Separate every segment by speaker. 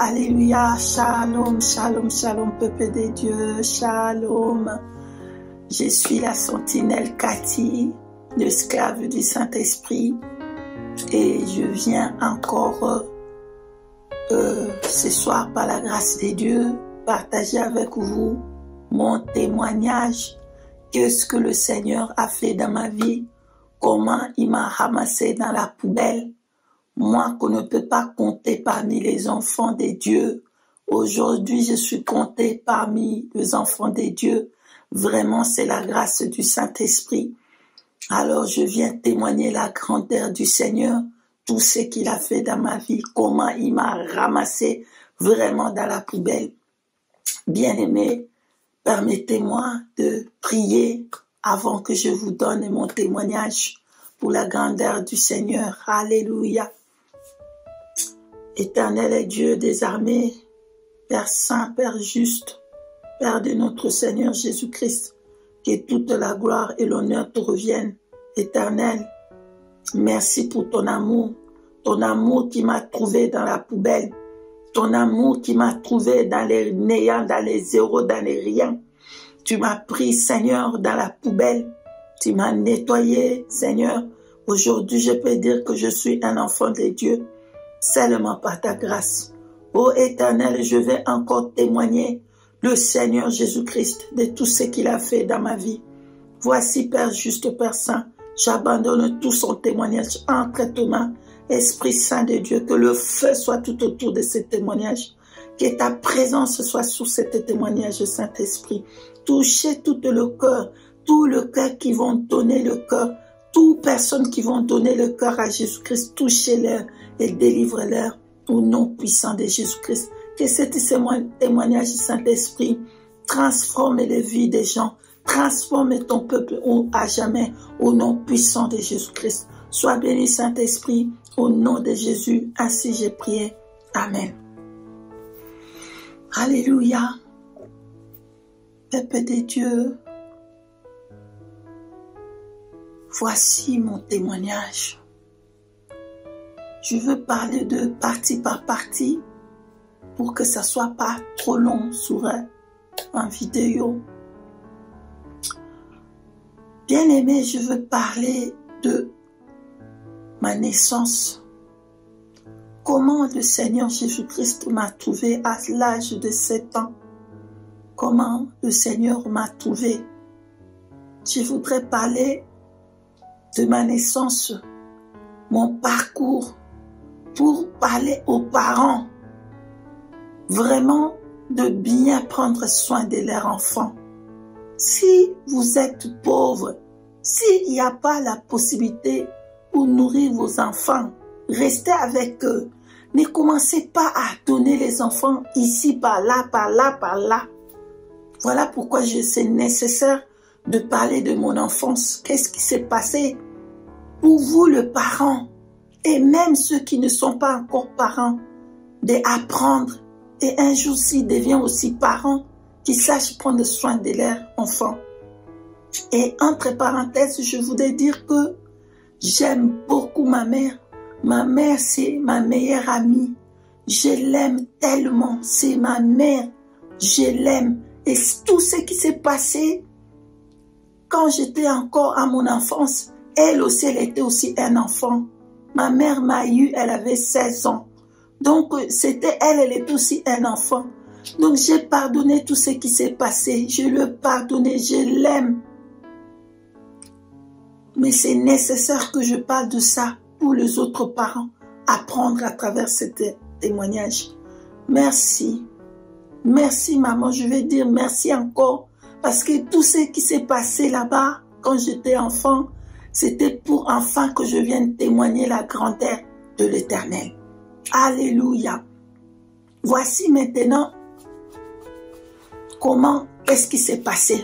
Speaker 1: Alléluia, shalom, shalom, shalom, peuple de Dieu, shalom. Je suis la sentinelle Cathy, l'esclave du Saint-Esprit, et je viens encore ce soir, par la grâce de Dieu, partager avec vous mon témoignage. Qu'est-ce que le Seigneur a fait dans ma vie? Comment il m'a ramassé dans la poubelle? Moi qu'on ne peut pas compter parmi les enfants de Dieu. Aujourd'hui, je suis compté parmi les enfants de Dieu. Vraiment, c'est la grâce du Saint-Esprit. Alors, je viens témoigner la grandeur du Seigneur, tout ce qu'il a fait dans ma vie, comment il m'a ramassé vraiment dans la poubelle. Bien-aimés, permettez-moi de prier avant que je vous donne mon témoignage pour la grandeur du Seigneur. Alléluia. Éternel est Dieu des armées, Père saint, Père juste, Père de notre Seigneur Jésus-Christ, que toute la gloire et l'honneur te reviennent. Éternel, merci pour ton amour qui m'a trouvé dans la poubelle, ton amour qui m'a trouvé dans les néants, dans les zéros, dans les riens. Tu m'as pris, Seigneur, dans la poubelle, tu m'as nettoyé, Seigneur. Aujourd'hui, je peux dire que je suis un enfant de Dieu, seulement par ta grâce. Ô Éternel, je vais encore témoigner le Seigneur Jésus-Christ de tout ce qu'il a fait dans ma vie. Voici, Père juste, Père saint, j'abandonne tout son témoignage entre tes mains. Esprit Saint de Dieu, que le feu soit tout autour de ce témoignage, que ta présence soit sous ce témoignage, Saint-Esprit. Touchez tout le cœur qui vont donner le cœur, toutes personnes qui vont donner le cœur à Jésus-Christ, touchez-leur et délivrez-leur au nom puissant de Jésus-Christ. Que ce témoignage du Saint-Esprit transforme les vies des gens, transforme ton peuple à jamais au nom puissant de Jésus-Christ. Sois béni, Saint-Esprit, au nom de Jésus. Ainsi j'ai prié. Amen. Alléluia. Peuple de Dieu, voici mon témoignage. Je veux parler de partie par partie pour que ça ne soit pas trop long sur en vidéo. Bien-aimé, je veux parler de ma naissance. Comment le Seigneur Jésus-Christ m'a trouvé à l'âge de 7 ans. Comment le Seigneur m'a trouvé. Je voudrais parler de ma naissance, mon parcours, pour parler aux parents, vraiment de bien prendre soin de leurs enfants. Si vous êtes pauvre, s'il n'y a pas la possibilité pour nourrir vos enfants, restez avec eux. Ne commencez pas à donner les enfants ici, par là, par là, par là. Voilà pourquoi c'est nécessaire de parler de mon enfance. Qu'est-ce qui s'est passé pour vous, le parent, et même ceux qui ne sont pas encore parents, d'apprendre. Et un jour, s'ils deviennent aussi parents, qu'ils sachent prendre soin de leurs enfants. Et entre parenthèses, je voudrais dire que j'aime beaucoup ma mère. Ma mère, c'est ma meilleure amie. Je l'aime tellement. C'est ma mère. Je l'aime. Et tout ce qui s'est passé quand j'étais encore à mon enfance, elle aussi, elle était aussi un enfant. Ma mère m'a eu, elle avait 16 ans. Donc, c'était elle était aussi un enfant. Donc, j'ai pardonné tout ce qui s'est passé. Je le pardonne, je l'aime. Mais c'est nécessaire que je parle de ça pour les autres parents, apprendre à travers ce témoignage. Merci. Merci, maman. Je vais dire merci encore. Parce que tout ce qui s'est passé là-bas, quand j'étais enfant, c'était pour enfin que je vienne témoigner la grandeur de l'Éternel. Alléluia. Voici maintenant qu'est-ce qui s'est passé.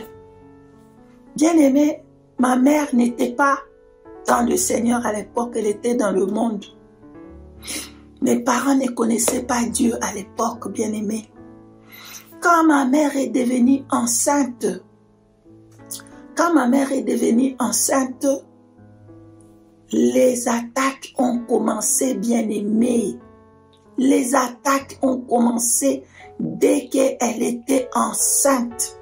Speaker 1: Bien-aimé, ma mère n'était pas dans le Seigneur à l'époque, elle était dans le monde. Mes parents ne connaissaient pas Dieu à l'époque, bien-aimé. Quand ma mère est devenue enceinte, les attaques ont commencé, bien-aimé. Les attaques ont commencé dès qu'elle était enceinte.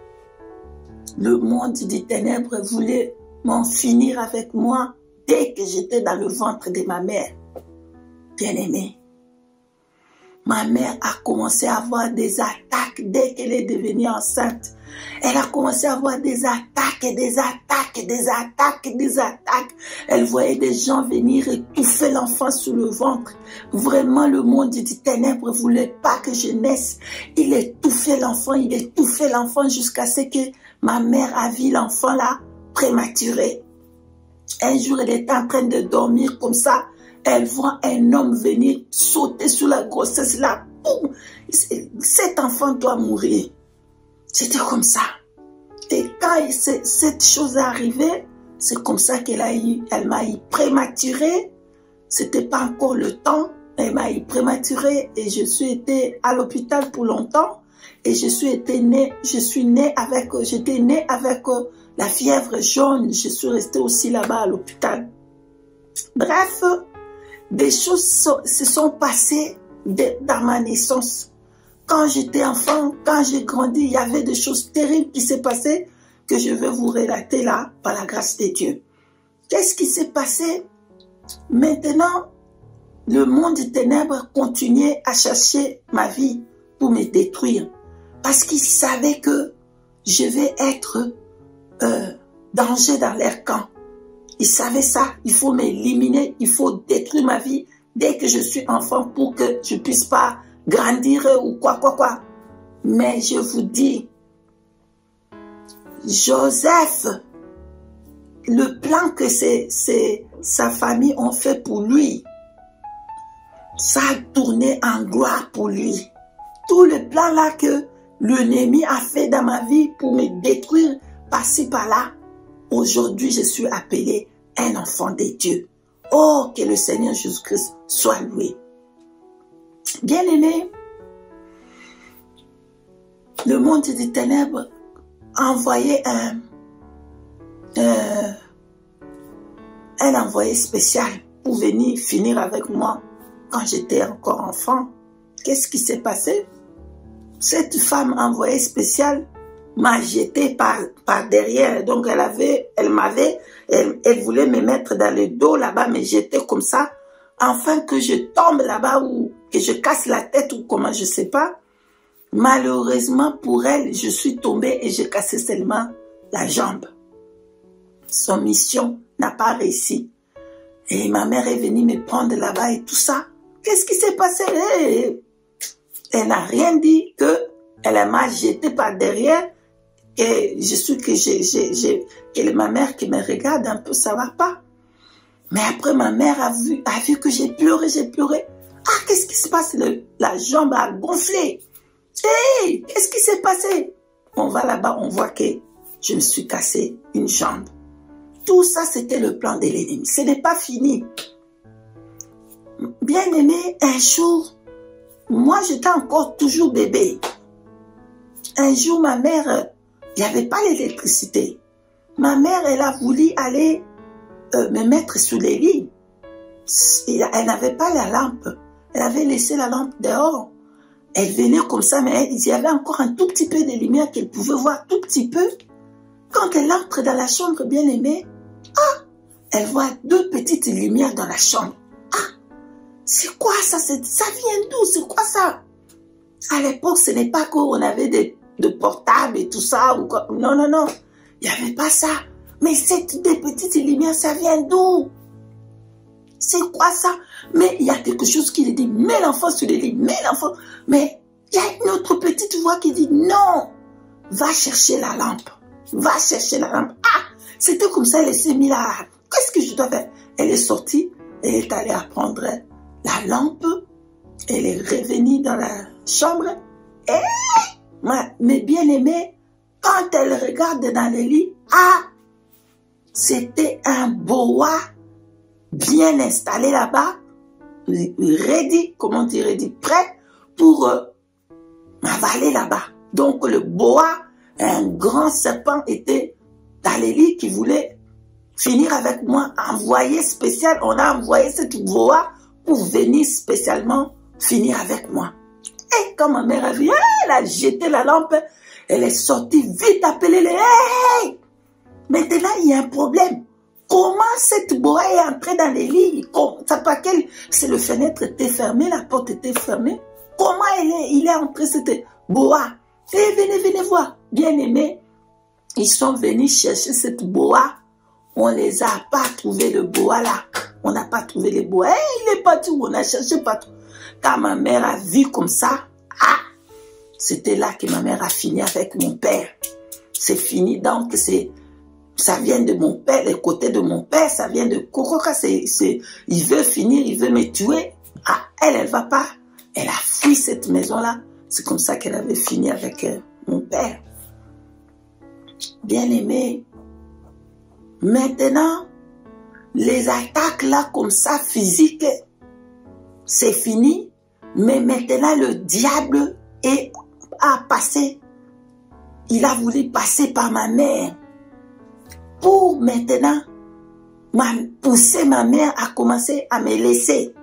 Speaker 1: Le monde des ténèbres voulait m'en finir avec moi dès que j'étais dans le ventre de ma mère. Bien-aimée, ma mère a commencé à avoir des attaques dès qu'elle est devenue enceinte. Elle a commencé à avoir des attaques et des attaques et des attaques et des attaques. Elle voyait des gens venir étouffer l'enfant sous le ventre. Vraiment, le monde des ténèbres ne voulait pas que je naisse. Il étouffait l'enfant jusqu'à ce que ma mère a vu l'enfant là prématuré. Un jour, elle était en train de dormir comme ça. Elle voit un homme venir sauter sur la grossesse là. Boum! Cet enfant doit mourir. C'était comme ça. Et quand cette chose est arrivée, c'est comme ça elle m'a eu prématurée. C'était pas encore le temps. Elle m'a eu prématurée et je suis été à l'hôpital pour longtemps. Et j'étais née avec la fièvre jaune. Je suis restée aussi là-bas à l'hôpital. Bref, des choses se sont passées dans ma naissance. Quand j'étais enfant, quand j'ai grandi, il y avait des choses terribles qui s'est passées que je vais vous relater là, par la grâce de Dieu. Qu'est-ce qui s'est passé? Maintenant, le monde des ténèbres continuait à chercher ma vie pour me détruire. Parce qu'ils savaient que je vais être danger dans leur camp. Ils savaient ça. Il faut m'éliminer, il faut détruire ma vie dès que je suis enfant pour que je ne puisse pas grandir ou quoi. Mais je vous dis, Joseph, le plan que sa famille ont fait pour lui, ça a tourné en gloire pour lui. Tout le plan là que l'ennemi a fait dans ma vie pour me détruire par-ci par-là, aujourd'hui je suis appelé un enfant de Dieu. Oh, que le Seigneur Jésus-Christ soit loué. Bien-aimé, le monde des ténèbres a envoyé un envoyé spécial pour venir finir avec moi quand j'étais encore enfant. Qu'est-ce qui s'est passé? Cette femme envoyée spéciale m'a jeté par derrière. Donc elle voulait me mettre dans le dos là-bas, me jeter comme ça, afin que je tombe là-bas ou que je casse la tête ou comment, je sais pas. Malheureusement pour elle, je suis tombée et j'ai cassé seulement la jambe. Son mission n'a pas réussi. Et ma mère est venue me prendre là-bas et tout ça. Qu'est-ce qui s'est passé? Elle n'a rien dit, elle m'a jeté par derrière. Et que ma mère qui me regarde un peu, ça va pas. Mais après, ma mère a vu que j'ai pleuré. Ah, qu'est-ce qui se passe? La jambe a gonflé. Hey, qu'est-ce qui s'est passé? On va là-bas, on voit que je me suis cassé une jambe. Tout ça, c'était le plan de l'ennemi. Ce n'est pas fini. Bien aimé, un jour, moi, j'étais encore toujours bébé. Un jour, ma mère, il n'y avait pas l'électricité. Ma mère, elle a voulu aller me mettre sous les lits. Elle n'avait pas la lampe. Elle avait laissé la lampe dehors. Elle venait comme ça, mais il y avait encore un tout petit peu de lumière qu'elle pouvait voir, tout petit peu. Quand elle entre dans la chambre, bien aimée, elle voit deux petites lumières dans la chambre. Ah, c'est quoi ça? Ça vient d'où? C'est quoi ça? À l'époque, ce n'est pas qu'on avait de portables et tout ça. Ou quoi. Non. Il n'y avait pas ça. Mais ces petites lumières, ça vient d'où? C'est quoi ça? Mais il y a quelque chose qui lui dit, mets l'enfant sur le lit, mets l'enfant. Mais il y a une autre petite voix qui dit, non, va chercher la lampe. Va chercher la lampe. Ah, c'était comme ça, elle s'est mise là. Qu'est-ce que je dois faire? Elle est sortie, elle est allée prendre la lampe. Elle est revenue dans la chambre. Et, mais bien aimée, quand elle regarde dans le lit, c'était un boa bien installé là-bas, ready, comment dire, ready, prêt pour m'avaler là-bas. Donc le boa, un grand serpent était dans les lits qui voulait finir avec moi. Envoyé spécial, on a envoyé cette boa pour venir spécialement finir avec moi. Et quand ma mère a vu, elle a jeté la lampe, elle est sortie vite appeler les... Hey! Maintenant, il y a un problème. Comment cette boa est entrée dans les lits? C'est le fenêtre était fermé, la porte était fermée. Comment il est entré cette boa? Et venez voir. Bien aimé, ils sont venus chercher cette boa. On les a pas trouvé le boa là. On n'a pas trouvé le boa. Il est parti où on a cherché partout. Quand ma mère a vu comme ça, c'était là que ma mère a fini avec mon père. C'est fini, donc ça vient de mon père, les côtés de mon père, ça vient de Koroka, il veut finir, il veut me tuer. Elle va pas. Elle a fui cette maison-là. C'est comme ça qu'elle avait fini avec mon père. Bien aimé. Maintenant, les attaques là, comme ça, physiques, c'est fini. Mais maintenant, le diable a passé. Il a voulu passer par ma mère. Pour maintenant pousser ma mère à commencer à me laisser.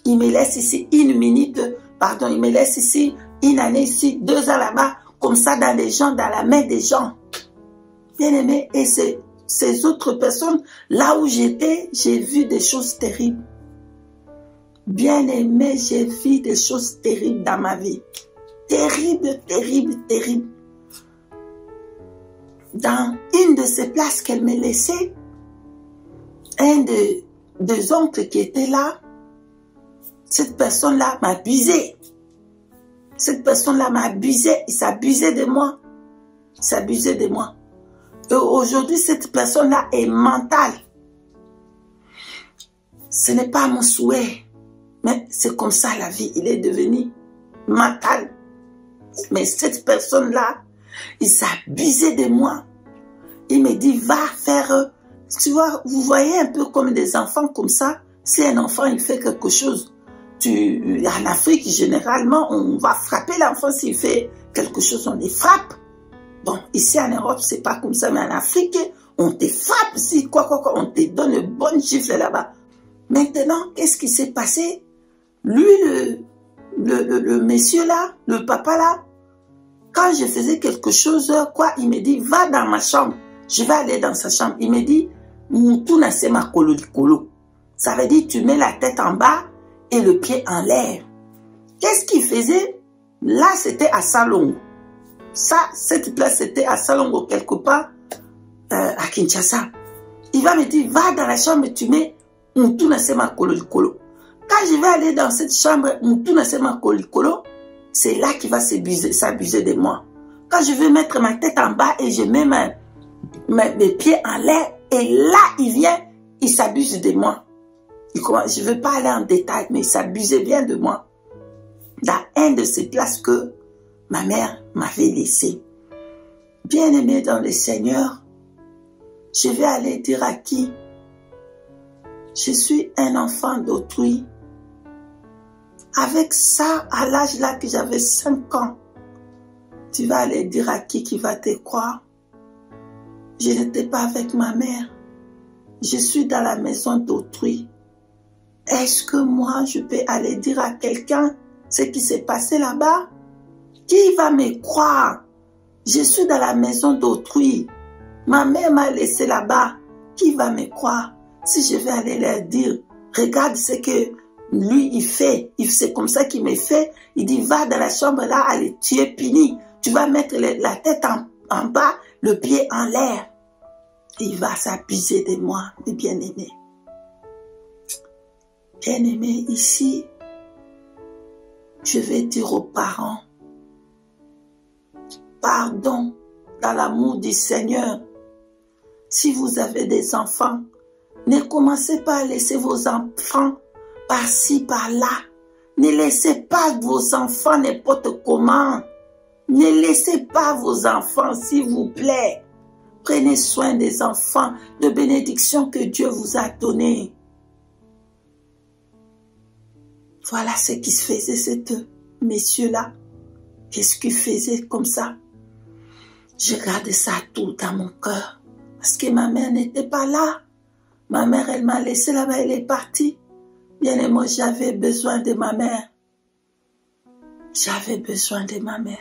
Speaker 1: Il me laisse ici une minute, pardon, il me laisse ici une année ici, 2 ans là-bas, comme ça dans les gens, dans la main des gens. Bien aimé, et ces autres personnes, là où j'étais, j'ai vu des choses terribles. Bien aimé, j'ai vu des choses terribles dans ma vie. Terrible, terrible, terrible. Dans une de ces places qu'elle me laissait, un des oncles qui était là, cette personne-là m'abusait. Cette personne-là m'abusait, il s'abusait de moi. Il s'abusait de moi. Et aujourd'hui, cette personne-là est mentale. Ce n'est pas mon souhait, mais c'est comme ça la vie. Il est devenu mental. Mais cette personne-là, il s'abusait de moi. Il me dit, va faire... Tu vois, vous voyez un peu comme des enfants comme ça. Si un enfant, il fait quelque chose, en Afrique, généralement, on va frapper l'enfant s'il fait quelque chose, on les frappe. Bon, ici en Europe, c'est pas comme ça, mais en Afrique, on te frappe si on te donne une bonne gifle là-bas. Maintenant, qu'est-ce qui s'est passé? Lui, le monsieur là, le papa là, quand je faisais quelque chose, il me dit, va dans ma chambre. Je vais aller dans sa chambre. Il me dit, Moutouna c'est ma kolo. Ça veut dire, tu mets la tête en bas et le pied en l'air. Qu'est-ce qu'il faisait? Là, c'était à Salongo. Cette place, c'était à Salongo, quelque part, à Kinshasa. Il va me dire, va dans la chambre et tu mets Moutouna c'est ma kolo. Quand je vais aller dans cette chambre, Moutouna c'est ma kolo, c'est là qu'il va s'abuser de moi. Quand je veux mettre ma tête en bas et je mets mes pieds en l'air, et là, il s'abuse de moi. Je ne veux pas aller en détail, mais il s'abusait bien de moi. Dans une de ces places que ma mère m'avait laissées. Bien aimé dans le Seigneur, je vais aller dire à qui? Je suis un enfant d'autrui. Avec ça, à l'âge là que j'avais 5 ans, tu vas aller dire à qui va te croire? Je n'étais pas avec ma mère. Je suis dans la maison d'autrui. Est-ce que moi, je peux aller dire à quelqu'un ce qui s'est passé là-bas? Qui va me croire? Je suis dans la maison d'autrui. Ma mère m'a laissé là-bas. Qui va me croire? Si je vais aller leur dire, regarde ce que lui, il fait. C'est comme ça qu'il me fait. Il dit, va dans la chambre là, allez, tu es puni. Tu vas mettre la tête en bas, le pied en l'air. Il va s'abuser de moi, mes bien-aimés. Bien-aimés, ici, je vais dire aux parents, pardon, dans l'amour du Seigneur. Si vous avez des enfants, ne commencez pas à laisser vos enfants par-ci, par-là. Ne laissez pas vos enfants n'importe comment. Ne laissez pas vos enfants, s'il vous plaît. Prenez soin des enfants de bénédiction que Dieu vous a donné. Voilà ce qui se faisait, cet monsieur-là. Qu'est-ce qu'il faisait comme ça? Je gardais ça tout dans mon cœur. Parce que ma mère n'était pas là. Ma mère, elle m'a laissé là-bas, elle est partie. Bien et moi, j'avais besoin de ma mère. J'avais besoin de ma mère.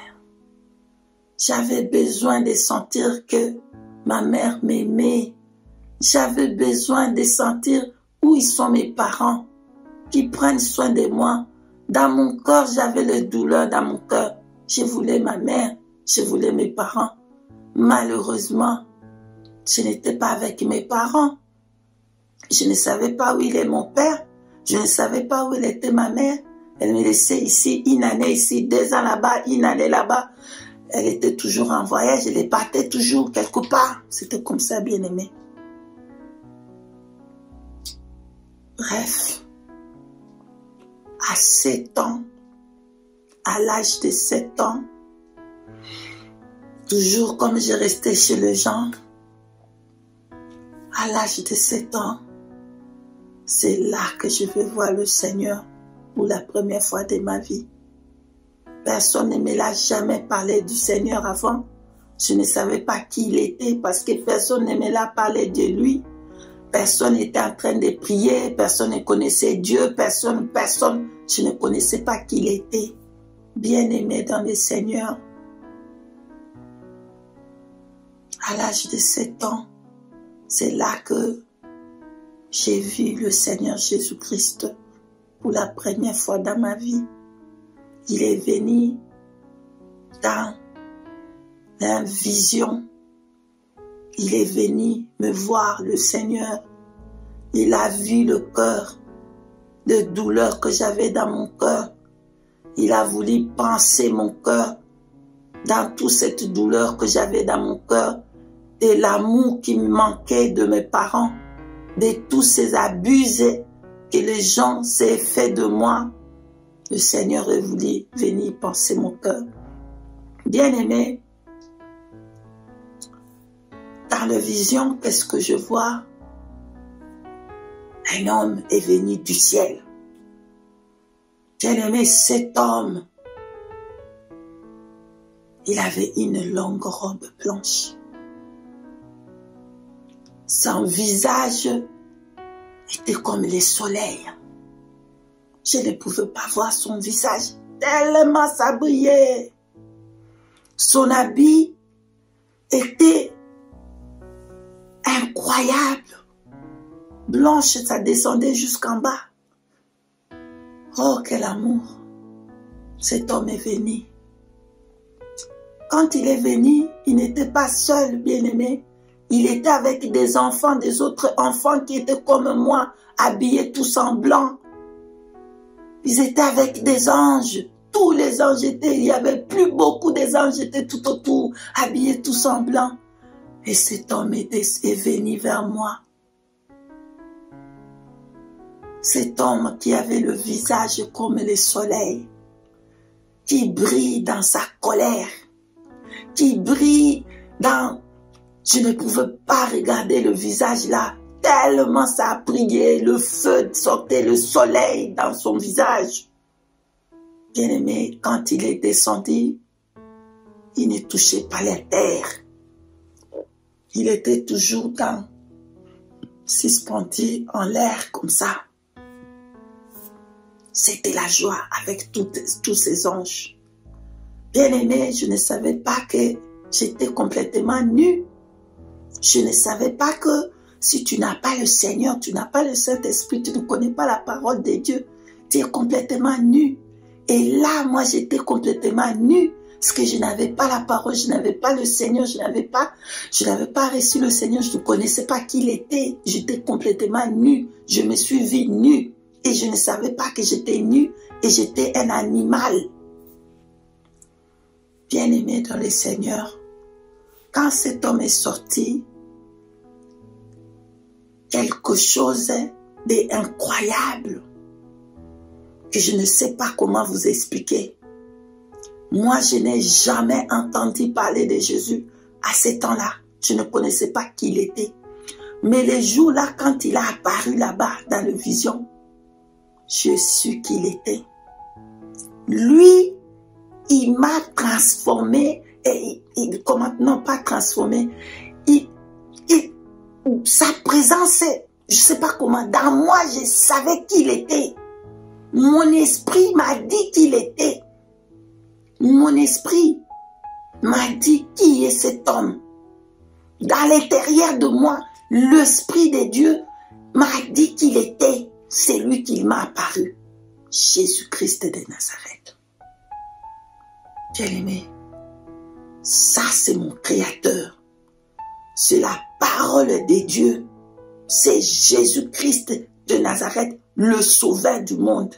Speaker 1: J'avais besoin de sentir que ma mère m'aimait. J'avais besoin de sentir où ils sont mes parents, qui prennent soin de moi. Dans mon corps, j'avais le douleur dans mon cœur. Je voulais ma mère, je voulais mes parents. Malheureusement, je n'étais pas avec mes parents. Je ne savais pas où il est mon père. Je ne savais pas où il était ma mère. Elle me laissait ici, une année ici, 2 ans là-bas, une année là-bas. Elle était toujours en voyage, elle partait toujours quelque part. C'était comme ça, bien-aimé. Bref, à 7 ans, à l'âge de 7 ans, toujours comme je restais chez les gens, à l'âge de 7 ans, c'est là que je vais voir le Seigneur pour la première fois de ma vie. Personne ne me l'a jamais parlé du Seigneur avant. Je ne savais pas qui il était parce que personne ne me l'a parlé de lui. Personne n'était en train de prier, personne ne connaissait Dieu, personne, je ne connaissais pas qui il était. Bien-aimé dans le Seigneur. À l'âge de 7 ans, c'est là que j'ai vu le Seigneur Jésus-Christ pour la première fois dans ma vie. Il est venu dans la vision. Il est venu me voir, le Seigneur. Il a vu le cœur de douleur que j'avais dans mon cœur. Il a voulu penser mon cœur dans toute cette douleur que j'avais dans mon cœur, de l'amour qui me manquait de mes parents, de tous ces abus que les gens s'est fait de moi. Le Seigneur a voulu venir penser mon cœur. Bien-aimé, dans la vision, qu'est-ce que je vois? Un homme est venu du ciel. Bien-aimé, cet homme, il avait une longue robe blanche. Son visage était comme le soleil. Je ne pouvais pas voir son visage, tellement ça brillait. Son habit était incroyable. Blanche, ça descendait jusqu'en bas. Oh, quel amour. Cet homme est venu. Quand il est venu, il n'était pas seul, bien-aimé. Il était avec des enfants, des autres enfants qui étaient comme moi, habillés tous en blanc. Ils étaient avec des anges. Tous les anges étaient, il y avait plus beaucoup des anges étaient tout autour, habillés tous en blanc. Et cet homme est venu vers moi. Cet homme qui avait le visage comme le soleil, qui brille dans sa colère, qui brille dans... Je ne pouvais pas regarder le visage là, tellement ça a brillé, le feu sortait, le soleil dans son visage. Bien-aimé, quand il est descendu, il ne touchait pas la terre. Il était toujours dans, suspendu en l'air comme ça. C'était la joie avec tous ces anges. Bien-aimé, je ne savais pas que j'étais complètement nue. Je ne savais pas que si tu n'as pas le Seigneur, tu n'as pas le Saint-Esprit, tu ne connais pas la parole de Dieu, tu es complètement nu. Et là, moi, j'étais complètement nue parce que je n'avais pas la parole, je n'avais pas le Seigneur, je n'avais pas reçu le Seigneur, je ne connaissais pas qui il était. J'étais complètement nue. Je me suis vue nue et je ne savais pas que j'étais nue et j'étais un animal. Bien-aimé dans le Seigneur, quand cet homme est sorti, quelque chose d'incroyable que je ne sais pas comment vous expliquer. Moi, je n'ai jamais entendu parler de Jésus à ce temps-là. Je ne connaissais pas qui il était. Mais les jours-là, quand il a apparu là-bas dans la vision, je suis qui il était. Lui, il m'a transformé, et comment, non pas transformé, sa présence, je ne sais pas comment, dans moi, je savais qui il était. Mon esprit m'a dit qui il était. mon esprit m'a dit qui est cet homme. Dans l'intérieur de moi, l'Esprit de Dieu m'a dit qu'il était celui qui m'a apparu. Jésus-Christ de Nazareth. Bien-aimé, ça c'est mon Créateur. C'est la parole de Dieu. C'est Jésus-Christ de Nazareth, le Sauveur du monde.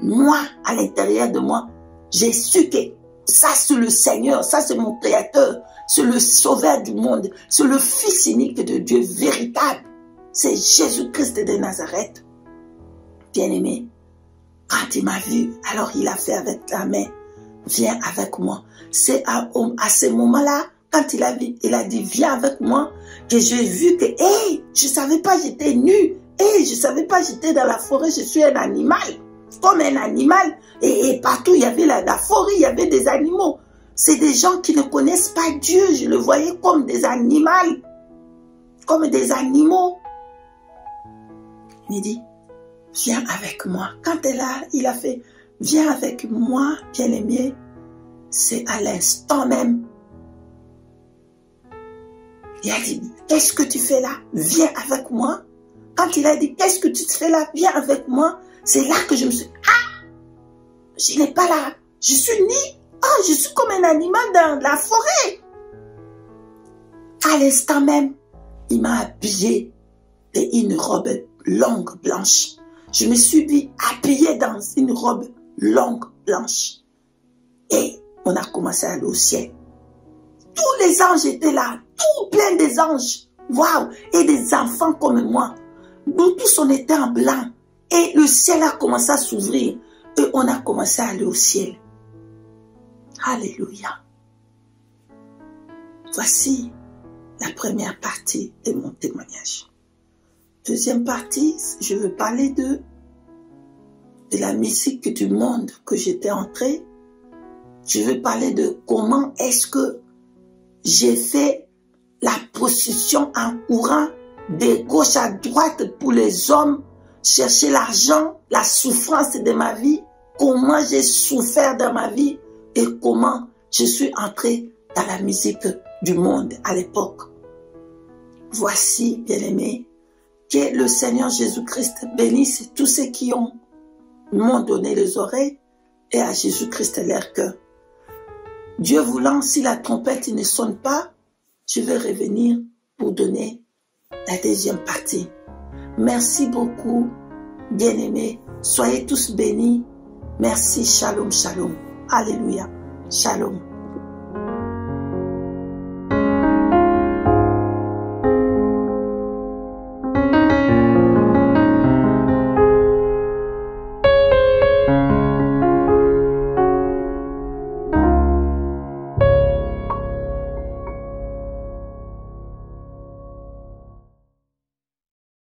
Speaker 1: Moi, à l'intérieur de moi, j'ai su que ça c'est le Seigneur, ça c'est mon Créateur, c'est le Sauveur du monde, c'est le Fils unique de Dieu véritable. C'est Jésus-Christ de Nazareth. Bien-aimé, quand il m'a vu, alors il a fait avec la main, viens avec moi. C'est à ce moment-là, quand il a dit, viens avec moi, que j'ai vu que, hey, je ne savais pas, j'étais nu. Hey, je ne savais pas, j'étais dans la forêt, je suis un animal. Comme un animal. Et partout, il y avait la forêt, il y avait des animaux. C'est des gens qui ne connaissent pas Dieu. Je le voyais comme des animaux. Comme des animaux. Il dit, viens avec moi. Quand il a fait, viens avec moi, bien-aimé, c'est à l'instant même. Il a dit, qu'est-ce que tu fais là? Viens avec moi. Quand il a dit, qu'est-ce que tu fais là? Viens avec moi. C'est là que je me suis, je n'ai pas là. Je suis née. Je suis comme un animal dans la forêt. À l'instant même, il m'a habillé d'une robe longue blanche. Je me suis dit, habillé dans une robe longue blanche. Et on a commencé à aller au ciel. Tous les anges étaient là, tout plein des anges. Waouh! Et des enfants comme moi. Nous tous, on était en blanc. Et le ciel a commencé à s'ouvrir. Et on a commencé à aller au ciel. Alléluia. Voici la première partie de mon témoignage. Deuxième partie, je veux parler de la musique du monde que j'étais entrée. Je veux parler de comment est-ce que j'ai fait la procession en courant de gauche à droite pour les hommes, chercher l'argent, la souffrance de ma vie, comment j'ai souffert dans ma vie et comment je suis entré dans la musique du monde à l'époque. Voici, bien-aimés, que le Seigneur Jésus-Christ bénisse tous ceux qui m'ont donné les oreilles et à Jésus-Christ leur cœur. Dieu voulant, si la trompette ne sonne pas, je vais revenir pour donner la deuxième partie. Merci beaucoup, bien-aimés. Soyez tous bénis. Merci, shalom, shalom. Alléluia. Shalom.